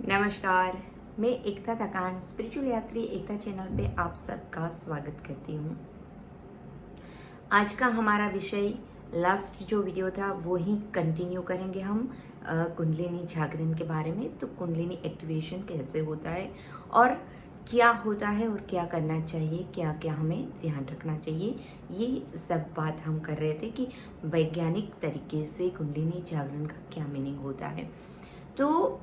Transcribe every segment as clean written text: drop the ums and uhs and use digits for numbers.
नमस्कार। मैं एकता थकान स्पिरिचुअल यात्री एकता चैनल पे आप सबका स्वागत करती हूँ। आज का हमारा विषय लास्ट जो वीडियो था वो ही कंटिन्यू करेंगे हम कुंडलिनी जागरण के बारे में। तो कुंडलिनी एक्टिवेशन कैसे होता है और क्या होता है और क्या करना चाहिए, क्या क्या हमें ध्यान रखना चाहिए, ये सब बात हम कर रहे थे कि वैज्ञानिक तरीके से कुंडलिनी जागरण का क्या मीनिंग होता है। तो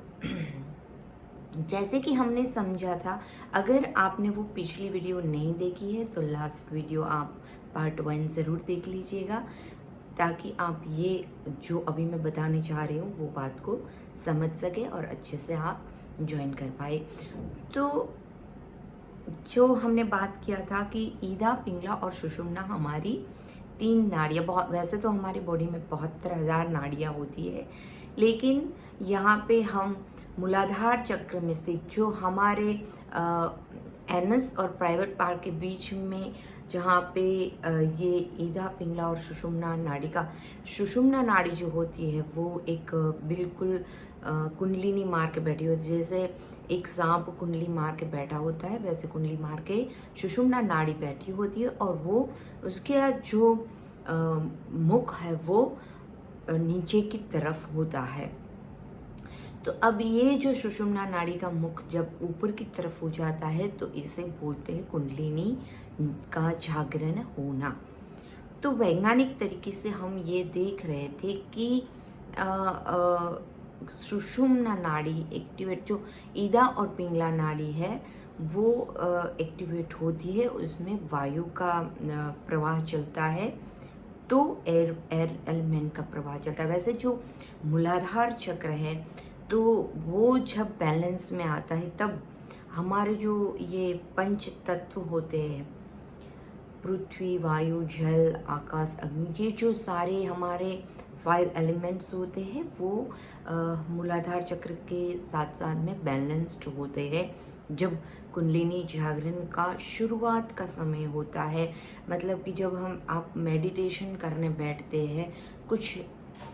जैसे कि हमने समझा था, अगर आपने वो पिछली वीडियो नहीं देखी है तो लास्ट वीडियो आप पार्ट 1 ज़रूर देख लीजिएगा, ताकि आप ये जो अभी मैं बताने चाह रही हूँ वो बात को समझ सके और अच्छे से आप ज्वाइन कर पाए। तो जो हमने बात किया था कि ईदा, पिंगला और सुषुम्ना हमारी 3 नाड़ियाँ, बहुत वैसे तो हमारी बॉडी में 72,000 नाड़ियाँ होती है, लेकिन यहाँ पे हम मूलाधार चक्र में स्थित जो हमारे एनस और प्राइवेट पार्ट के बीच में, जहाँ पे ये ईदा, पिंगला और सुषुम्ना नाड़ी का, सुषुम्ना नाड़ी जो होती है वो एक बिल्कुल कुंडलिनी मार के बैठी होती है। जैसे एक सांप कुंडली मार के बैठा होता है, वैसे कुंडली मार के सुषुम्ना नाड़ी बैठी होती है और वो उसके जो मुख है वो नीचे की तरफ होता है। तो अब ये जो सुषुम्ना नाड़ी का मुख जब ऊपर की तरफ हो जाता है तो इसे बोलते हैं कुंडलिनी का जागरण होना। तो वैज्ञानिक तरीके से हम ये देख रहे थे कि सुषुम्ना नाड़ी एक्टिवेट, जो ईदा और पिंगला नाड़ी है वो एक्टिवेट होती है, उसमें वायु का प्रवाह चलता है, तो एयर एलिमेंट का प्रवाह चलता है। वैसे जो मूलाधार चक्र है तो वो जब बैलेंस में आता है तब हमारे जो ये पंच तत्व होते हैं, पृथ्वी, वायु, जल, आकाश, अग्नि, ये जो सारे हमारे 5 एलिमेंट्स होते हैं वो मूलाधार चक्र के साथ साथ में बैलेंस्ड होते हैं जब कुंडलिनी जागरण का शुरुआत का समय होता है। मतलब कि जब आप मेडिटेशन करने बैठते हैं, कुछ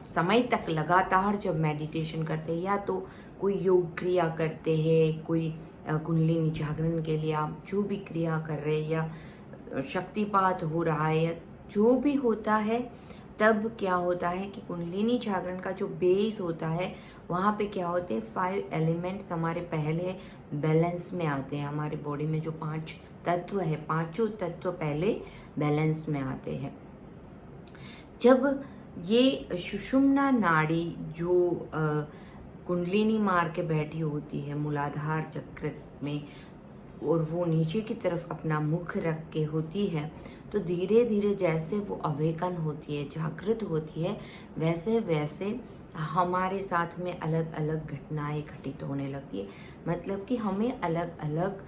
समय तक लगातार जब मेडिटेशन करते हैं, या तो कोई योग क्रिया करते हैं, कोई कुंडलिनी जागरण के लिए आप जो भी क्रिया कर रहे हैं, या शक्तिपात हो रहा है, या जो भी होता है, तब क्या होता है कि कुंडलिनी जागरण का जो बेस होता है वहाँ पे क्या होते हैं, 5 एलिमेंट्स हमारे पहले बैलेंस में आते हैं। हमारे बॉडी में जो 5 तत्व है, पांचों तत्व पहले बैलेंस में आते हैं। जब ये सुषुम्ना नाड़ी जो कुंडलिनी मार के बैठी होती है मूलाधार चक्र में, और वो नीचे की तरफ अपना मुख रख के होती है, तो धीरे धीरे जैसे वो अवेकन होती है, जागृत होती है, वैसे वैसे हमारे साथ में अलग अलग घटनाएं घटित होने लगती है। मतलब कि हमें अलग अलग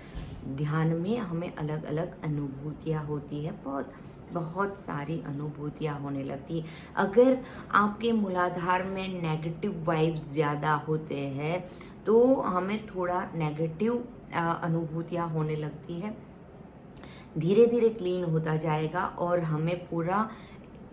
ध्यान में हमें अलग अलग अनुभूतियाँ होती है, बहुत बहुत सारी अनुभूतियाँ होने लगती है। अगर आपके मूलाधार में नेगेटिव वाइब्स ज़्यादा होते हैं तो हमें थोड़ा नेगेटिव अनुभूतियाँ होने लगती है। धीरे धीरे क्लीन होता जाएगा और हमें पूरा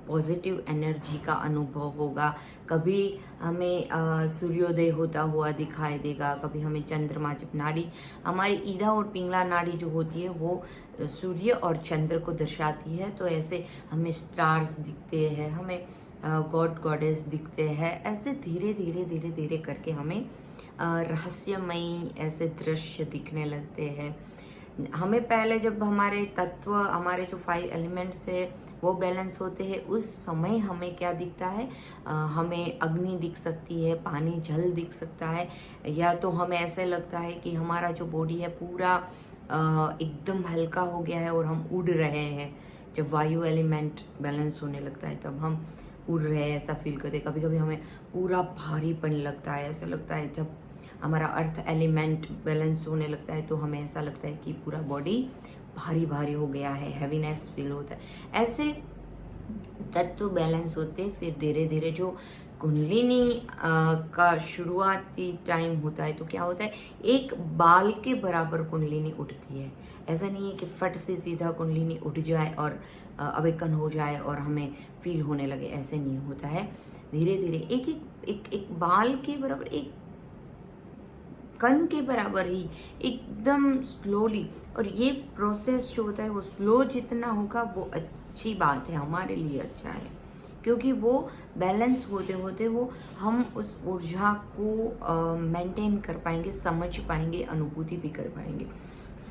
पॉजिटिव एनर्जी का अनुभव होगा। कभी हमें सूर्योदय होता हुआ दिखाई देगा, कभी हमें चंद्रमा, जब नाड़ी हमारी ईदा और पिंगला नाड़ी जो होती है वो सूर्य और चंद्र को दर्शाती है, तो ऐसे हमें स्टार्स दिखते हैं, हमें गॉड गॉडेस दिखते हैं। ऐसे धीरे धीरे धीरे धीरे करके हमें रहस्यमयी ऐसे दृश्य दिखने लगते हैं। हमें पहले जब हमारे तत्व, हमारे जो 5 एलिमेंट्स है वो बैलेंस होते हैं, उस समय हमें क्या दिखता है, हमें अग्नि दिख सकती है, पानी, जल दिख सकता है, या तो हमें ऐसे लगता है कि हमारा जो बॉडी है पूरा एकदम हल्का हो गया है और हम उड़ रहे हैं। जब वायु एलिमेंट बैलेंस होने लगता है तब हम उड़ रहे हैं, ऐसा फील करते हैं। कभी कभी हमें पूरा भारीपन लगता है, ऐसा लगता है जब हमारा अर्थ एलिमेंट बैलेंस होने लगता है तो हमें ऐसा लगता है कि पूरा बॉडी भारी भारी हो गया है, हैवीनेस फील होता है। ऐसे तत्व बैलेंस होते हैं। फिर धीरे धीरे जो कुंडलिनी का शुरुआती टाइम होता है तो क्या होता है, एक बाल के बराबर कुंडलिनी उठती है। ऐसा नहीं है कि फट से सीधा कुंडलिनी उठ जाए और अवेकन हो जाए और हमें फील होने लगे, ऐसे नहीं होता है। धीरे धीरे एक एक एक एक बाल के बराबर, एक कण के बराबर ही एकदम स्लोली, और ये प्रोसेस जो होता है वो स्लो जितना होगा वो अच्छी बात है, हमारे लिए अच्छा है, क्योंकि वो बैलेंस होते होते वो हम उस ऊर्जा को मेंटेन कर पाएंगे, समझ पाएंगे, अनुभूति भी कर पाएंगे।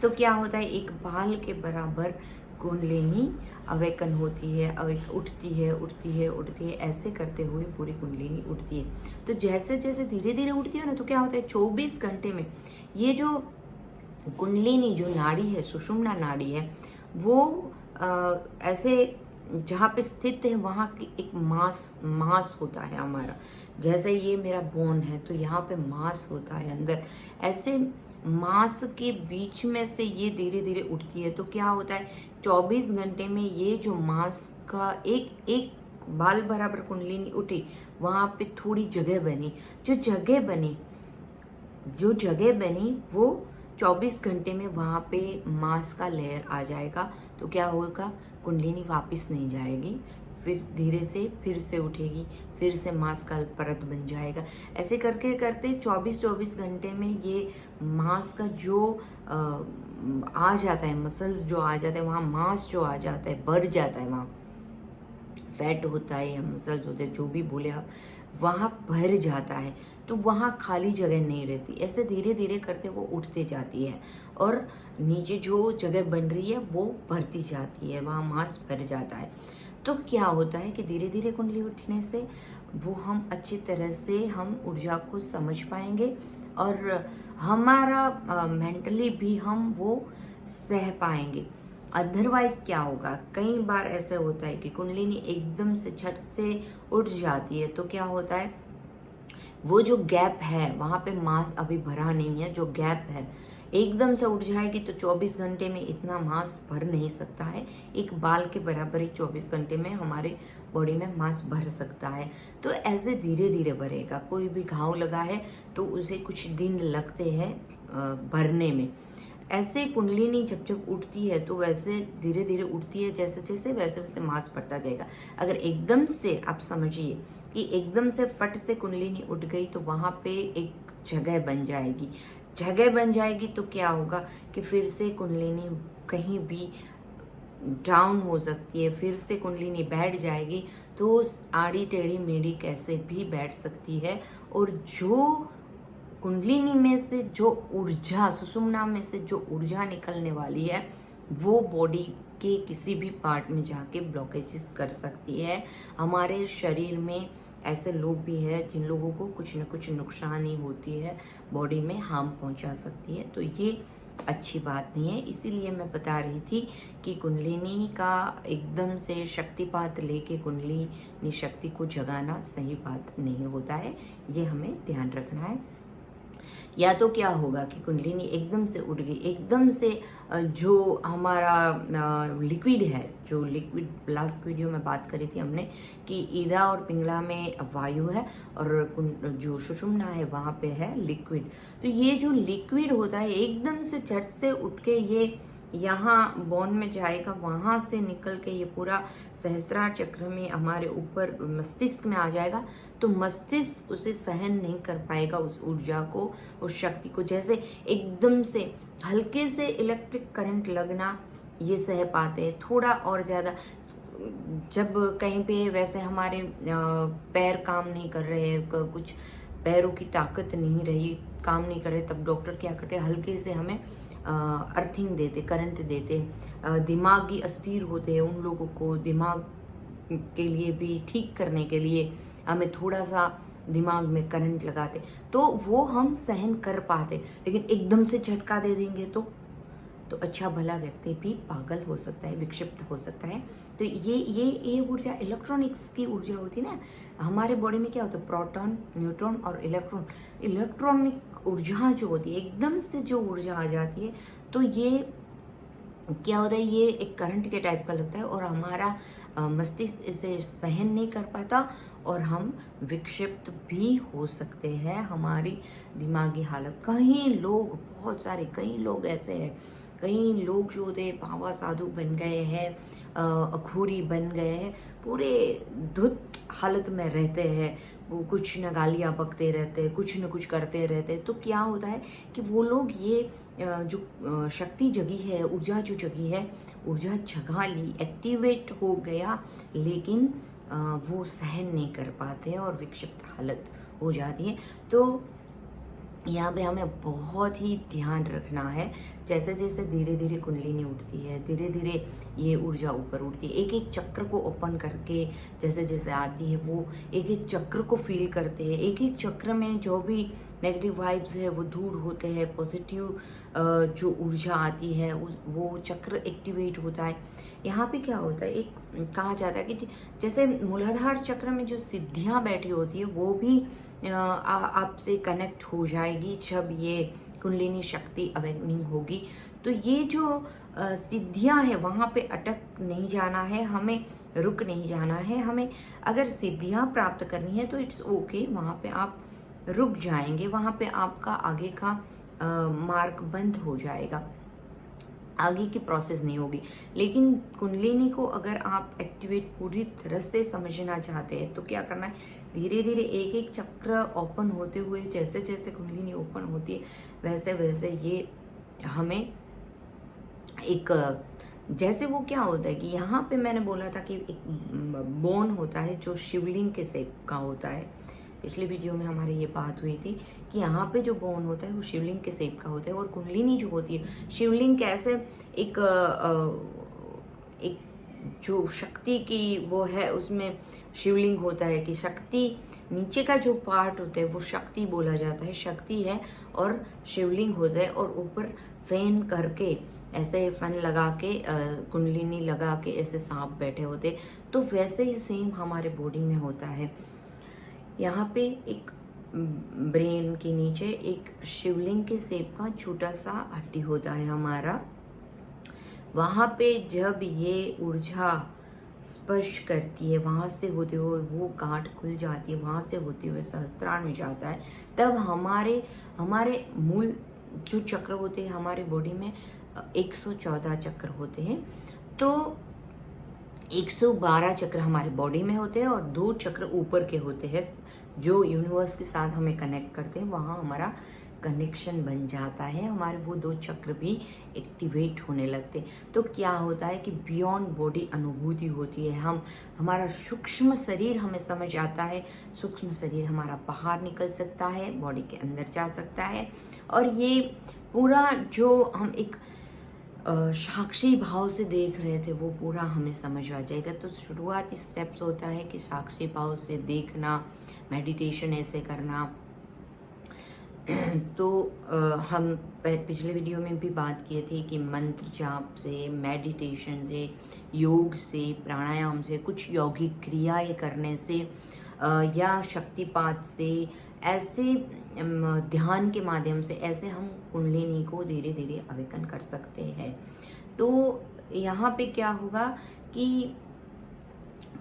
तो क्या होता है, एक बाल के बराबर कुंडलिनी अवेकन होती है, उठती है उठती है उठती है, ऐसे करते हुए पूरी कुंडलिनी उठती है। तो जैसे जैसे धीरे धीरे उठती है ना, तो क्या होता है 24 घंटे में ये जो कुंडलिनी जो नाड़ी है, सुषुम्ना नाड़ी है, वो ऐसे जहाँ पे स्थित है वहाँ की एक मांस होता है हमारा। जैसे ये मेरा बोन है तो यहाँ पे मांस होता है अंदर, ऐसे मांस के बीच में से ये धीरे धीरे उठती है। तो क्या होता है 24 घंटे में ये जो मांस का एक एक बाल बराबर कुंडलिनी उठी, वहाँ पे थोड़ी जगह बनी, जो जगह बनी वो 24 घंटे में वहाँ पे मांस का लेयर आ जाएगा। तो क्या होगा, कुंडलिनी वापस नहीं जाएगी, फिर धीरे से फिर से उठेगी, फिर से मांस का परत बन जाएगा। ऐसे करके करते 24 घंटे में ये मांस का जो आ जाता है, मसल्स जो आ जाता है, वहाँ मांस जो आ जाता है, बढ़ जाता है, वहाँ फैट होता है या मसल्स होते हैं, जो भी बोले आप, वहाँ भर जाता है। तो वहाँ खाली जगह नहीं रहती। ऐसे धीरे धीरे करते वो उठते जाती है और नीचे जो जगह बन रही है वो भरती जाती है, वहाँ मांस भर जाता है। तो क्या होता है कि धीरे धीरे कुंडली उठने से वो हम अच्छी तरह से हम ऊर्जा को समझ पाएंगे और हमारा मेंटली भी हम वो सह पाएंगे। अदरवाइज क्या होगा, कई बार ऐसे होता है कि कुंडलिनी एकदम से झट से उठ जाती है, तो क्या होता है वो जो गैप है वहाँ पे मांस अभी भरा नहीं है, जो गैप है एकदम से उठ जाएगी तो 24 घंटे में इतना मांस भर नहीं सकता है। एक बाल के बराबर ही 24 घंटे में हमारे बॉडी में मांस भर सकता है। तो ऐसे धीरे धीरे भरेगा। कोई भी घाव लगा है तो उसे कुछ दिन लगते हैं भरने में। ऐसे कुंडलिनी जब जब उठती है तो वैसे धीरे धीरे उठती है, जैसे जैसे वैसे वैसे मांस बढ़ता जाएगा। अगर एकदम से आप समझिए कि एकदम से फट से कुंडलिनी उठ गई तो वहाँ पे एक जगह बन जाएगी तो क्या होगा कि फिर से कुंडलिनी कहीं भी डाउन हो सकती है, फिर से कुंडलिनी बैठ जाएगी तो आड़ी टेढ़ी मेढ़ी कैसे भी बैठ सकती है। और जो कुंडलिनी में से जो ऊर्जा, सुषुम्ना में से जो ऊर्जा निकलने वाली है वो बॉडी के किसी भी पार्ट में जाके ब्लॉकेजेस कर सकती है। हमारे शरीर में ऐसे लोग भी हैं जिन लोगों को कुछ न कुछ नुकसानी होती है, बॉडी में हार्म पहुंचा सकती है। तो ये अच्छी बात नहीं है। इसीलिए मैं बता रही थी कि कुंडलिनी का एकदम से शक्तिपात लेके कुंडलिनी शक्ति को जगाना सही बात नहीं होता है, ये हमें ध्यान रखना है। या तो क्या होगा कि कुंडलिनी एकदम से उठ गई, एकदम से जो हमारा लिक्विड है, जो लिक्विड लास्ट वीडियो में बात करी थी हमने कि ईदा और पिंगला में वायु है और जो सुषुम्ना है वहाँ पे है लिक्विड। तो ये जो लिक्विड होता है एकदम से झट से उठ के ये यहाँ बोन में जाएगा, वहाँ से निकल के ये पूरा सहस्त्रार चक्र में हमारे ऊपर मस्तिष्क में आ जाएगा। तो मस्तिष्क उसे सहन नहीं कर पाएगा, उस ऊर्जा को, उस शक्ति को। जैसे एकदम से हल्के से इलेक्ट्रिक करंट लगना ये सह पाते हैं, थोड़ा और ज़्यादा जब कहीं पे वैसे हमारे पैर काम नहीं कर रहे, कुछ पैरों की ताकत नहीं रही, काम नहीं कर रहे, तब डॉक्टर क्या करते हैं, हल्के से हमें अर्थिंग देते, करंट देते। दिमागी अस्थिर होते हैं उन लोगों को दिमाग के लिए भी ठीक करने के लिए हमें थोड़ा सा दिमाग में करंट लगाते, तो वो हम सहन कर पाते। लेकिन एकदम से झटका दे देंगे तो अच्छा भला व्यक्ति भी पागल हो सकता है, विक्षिप्त हो सकता है। तो ये ऊर्जा इलेक्ट्रॉनिक्स की ऊर्जा होती है ना। हमारे बॉडी में क्या होता है, प्रोटॉन, न्यूट्रॉन और इलेक्ट्रॉनिक ऊर्जा जो होती है, एकदम से जो ऊर्जा आ जाती है तो ये क्या होता है, ये एक करंट के टाइप का लगता है और हमारा मस्तिष्क इसे सहन नहीं कर पाता और हम विक्षिप्त भी हो सकते हैं। हमारी दिमागी हालत, कई लोग, बहुत सारे कई लोग ऐसे हैं, कई लोग जो होते हैं बाबा साधु बन गए हैं, अखोरी बन गए हैं, पूरे धुत हालत में रहते हैं, वो कुछ न गालियाँ बकते रहते हैं, कुछ न कुछ करते रहते हैं। तो क्या होता है कि वो लोग ये जो शक्ति जगी है, ऊर्जा जो जगी है, ऊर्जा जगा ली, एक्टिवेट हो गया, लेकिन वो सहन नहीं कर पाते हैं और विक्षिप्त हालत हो जाती है। तो यहाँ पे हमें बहुत ही ध्यान रखना है। जैसे जैसे धीरे धीरे कुंडलिनी उठती है, धीरे धीरे ये ऊर्जा ऊपर उठती है, एक एक चक्र को ओपन करके जैसे जैसे आती है वो एक एक चक्र को फील करते हैं, एक एक चक्र में जो भी नेगेटिव वाइब्स है वो दूर होते हैं, पॉजिटिव जो ऊर्जा आती है वो चक्र एक्टिवेट होता है। यहाँ पे क्या होता है, एक कहा जाता है कि जैसे मूलाधार चक्र में जो सिद्धियाँ बैठी होती है वो भी आपसे कनेक्ट हो जाएगी जब ये कुंडलिनी शक्ति अवेकनिंग होगी। तो ये जो सिद्धियां है वहाँ पे अटक नहीं जाना है, हमें रुक नहीं जाना है। हमें अगर सिद्धियां प्राप्त करनी है तो इट्स ओके, वहाँ पे आप रुक जाएंगे, वहाँ पे आपका आगे का मार्ग बंद हो जाएगा, आगे की प्रोसेस नहीं होगी। लेकिन कुंडलिनी को अगर आप एक्टिवेट पूरी तरह से समझना चाहते हैं तो क्या करना है, धीरे धीरे एक एक चक्र ओपन होते हुए जैसे जैसे कुंडलिनी ओपन होती है वैसे वैसे ये हमें एक जैसे वो क्या होता है कि यहाँ पे मैंने बोला था कि एक बोन होता है जो शिवलिंग के शेप का होता है। पिछले वीडियो में हमारी ये बात हुई थी कि यहाँ पे जो बोन होता है वो शिवलिंग के शेप का होता है, और कुंडलिनी जो होती है शिवलिंग कैसे एक एक जो शक्ति की वो है उसमें शिवलिंग होता है कि शक्ति नीचे का जो पार्ट होता है वो शक्ति बोला जाता है, शक्ति है, और शिवलिंग होता है, और ऊपर फैन करके ऐसे फन लगा के कुंडलिनी लगा के ऐसे सांप बैठे होते। तो वैसे ही सेम हमारे बॉडी में होता है। यहाँ पे एक ब्रेन के नीचे एक शिवलिंग के शेप का छोटा सा हड्डी होता है हमारा। वहाँ पे जब ये ऊर्जा स्पर्श करती है, वहाँ से होते हुए वो गांठ खुल जाती है, वहाँ से होते हुए सहस्त्रार में जाता है, तब हमारे मूल जो चक्र होते हैं हमारे बॉडी में 114 चक्र होते हैं। तो 112 चक्र हमारे बॉडी में होते हैं और 2 चक्र ऊपर के होते हैं जो यूनिवर्स के साथ हमें कनेक्ट करते हैं, वहाँ हमारा कनेक्शन बन जाता है, हमारे वो 2 चक्र भी एक्टिवेट होने लगते हैं। तो क्या होता है कि बियॉन्ड बॉडी अनुभूति होती है, हमारा सूक्ष्म शरीर हमें समझ आता है, सूक्ष्म शरीर हमारा बाहर निकल सकता है, बॉडी के अंदर जा सकता है, और ये पूरा जो हम एक साक्षी भाव से देख रहे थे वो पूरा हमें समझ आ जाएगा। तो शुरुआती स्टेप्स होता है कि साक्षी भाव से देखना, मेडिटेशन ऐसे करना। तो हम पिछले वीडियो में भी बात किए थे कि मंत्र जाप से, मेडिटेशन से, योग से, प्राणायाम से, कुछ यौगिक क्रियाएं करने से या शक्तिपात से, ऐसे ध्यान के माध्यम से ऐसे हम कुंडलिनी को धीरे धीरे अवेकन कर सकते हैं। तो यहाँ पे क्या होगा कि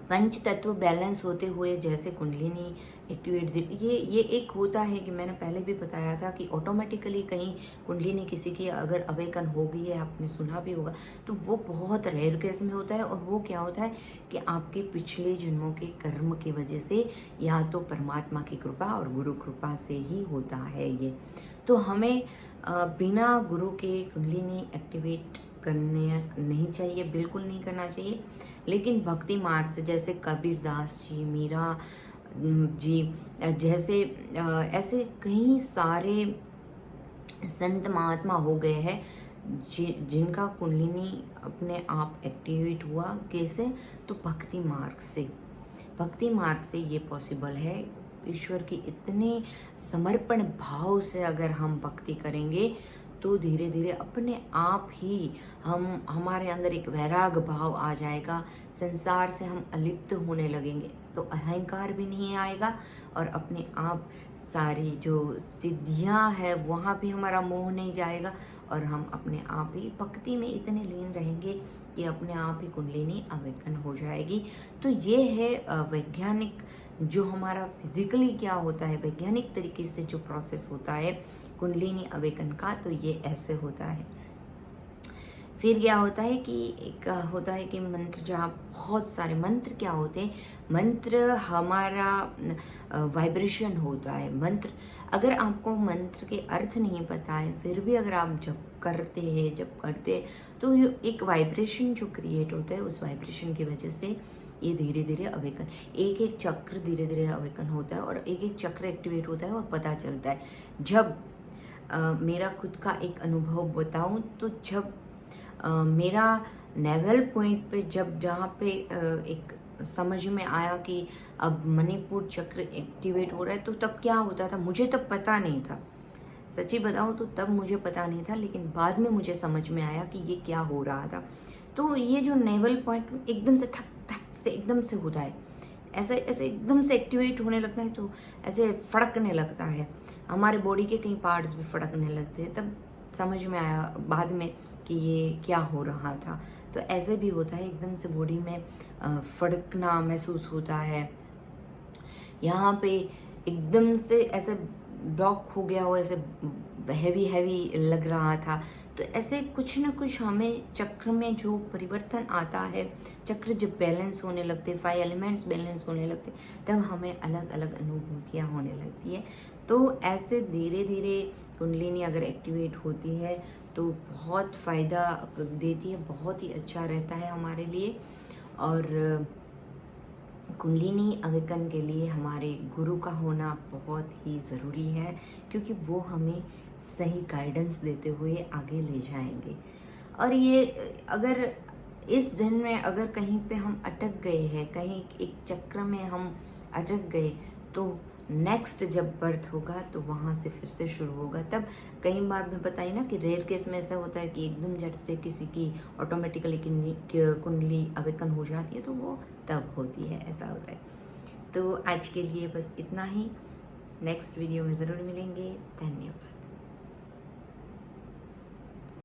पंच तत्व बैलेंस होते हुए जैसे कुंडलिनी एक्टिवेट, ये एक होता है कि मैंने पहले भी बताया था कि ऑटोमेटिकली कहीं कुंडलिनी किसी की अगर अवेकन हो गई है, आपने सुना भी होगा, तो वो बहुत रेयर केस में होता है। और वो क्या होता है कि आपके पिछले जन्मों के कर्म की वजह से या तो परमात्मा की कृपा और गुरु कृपा से ही होता है ये। तो हमें बिना गुरु के कुंडलिनी एक्टिवेट करने नहीं चाहिए, बिल्कुल नहीं करना चाहिए। लेकिन भक्ति मार्ग से जैसे कबीरदास जी, मीरा जी जैसे ऐसे कई सारे संत महात्मा हो गए हैं जिनका कुंडलिनी अपने आप एक्टिवेट हुआ। कैसे? तो भक्ति मार्ग से ये पॉसिबल है। ईश्वर की इतने समर्पण भाव से अगर हम भक्ति करेंगे तो धीरे धीरे अपने आप ही हमारे अंदर एक वैराग भाव आ जाएगा, संसार से हम अलिप्त होने लगेंगे, तो अहंकार भी नहीं आएगा, और अपने आप सारी जो सिद्धियां है वहाँ भी हमारा मोह नहीं जाएगा, और हम अपने आप ही भक्ति में इतने लीन रहेंगे कि अपने आप ही कुंडलिनी अवेकन हो जाएगी। तो ये है वैज्ञानिक जो हमारा फिजिकली क्या होता है, वैज्ञानिक तरीके से जो प्रोसेस होता है कुंडलिनी अवेकन का, तो ये ऐसे होता है। फिर क्या होता है कि एक होता है कि मंत्र, जहाँ बहुत सारे मंत्र क्या होते हैं, मंत्र हमारा वाइब्रेशन होता है। मंत्र, अगर आपको मंत्र के अर्थ नहीं पता है फिर भी अगर आप जप करते हैं तो ये एक वाइब्रेशन जो क्रिएट होता है, उस वाइब्रेशन की वजह से ये धीरे धीरे अवेकन, एक एक चक्र धीरे धीरे अवेकन होता है और एक एक चक्र एक्टिवेट होता है और पता चलता है। जब मेरा खुद का एक अनुभव बताऊं तो जब मेरा नेवल पॉइंट पे जहाँ पे एक समझ में आया कि अब मणिपुर चक्र एक्टिवेट हो रहा है, तो तब क्या होता था मुझे तब पता नहीं था। सच्ची बताऊं तो तब मुझे पता नहीं था, लेकिन बाद में मुझे समझ में आया कि ये क्या हो रहा था। तो ये जो नेवल पॉइंट एकदम से थक थक से एकदम से होता है, ऐसे ऐसे एकदम से एक्टिवेट होने लगता है, तो ऐसे फड़कने लगता है, हमारे बॉडी के कई पार्ट्स भी फड़कने लगते हैं। तब समझ में आया बाद में कि ये क्या हो रहा था। तो ऐसे भी होता है, एकदम से बॉडी में फड़कना महसूस होता है, यहाँ पे एकदम से ऐसे ब्लॉक हो गया हो, ऐसे हैवी हैवी लग रहा था। तो ऐसे कुछ ना कुछ हमें चक्र में जो परिवर्तन आता है, चक्र जब बैलेंस होने लगते, 5 एलिमेंट्स बैलेंस होने लगते, तब हमें अलग अलग अनुभूतियाँ होने लगती है। तो ऐसे धीरे धीरे कुंडलिनी अगर एक्टिवेट होती है तो बहुत फ़ायदा देती है, बहुत ही अच्छा रहता है हमारे लिए। और कुंडलिनी अवेकन के लिए हमारे गुरु का होना बहुत ही ज़रूरी है, क्योंकि वो हमें सही गाइडेंस देते हुए आगे ले जाएंगे। और ये अगर इस जन्म में अगर कहीं पे हम अटक गए हैं, कहीं एक चक्र में हम अटक गए, तो नेक्स्ट जब बर्थ होगा तो वहाँ से फिर से शुरू होगा। तब कई बार मैं बताई ना कि रेयर केस में ऐसा होता है कि एकदम झट से किसी की ऑटोमेटिकली कुंडली अवेकन हो जाती है, तो वो तब होती है, ऐसा होता है। तो आज के लिए बस इतना ही, नेक्स्ट वीडियो में ज़रूर मिलेंगे। धन्यवाद।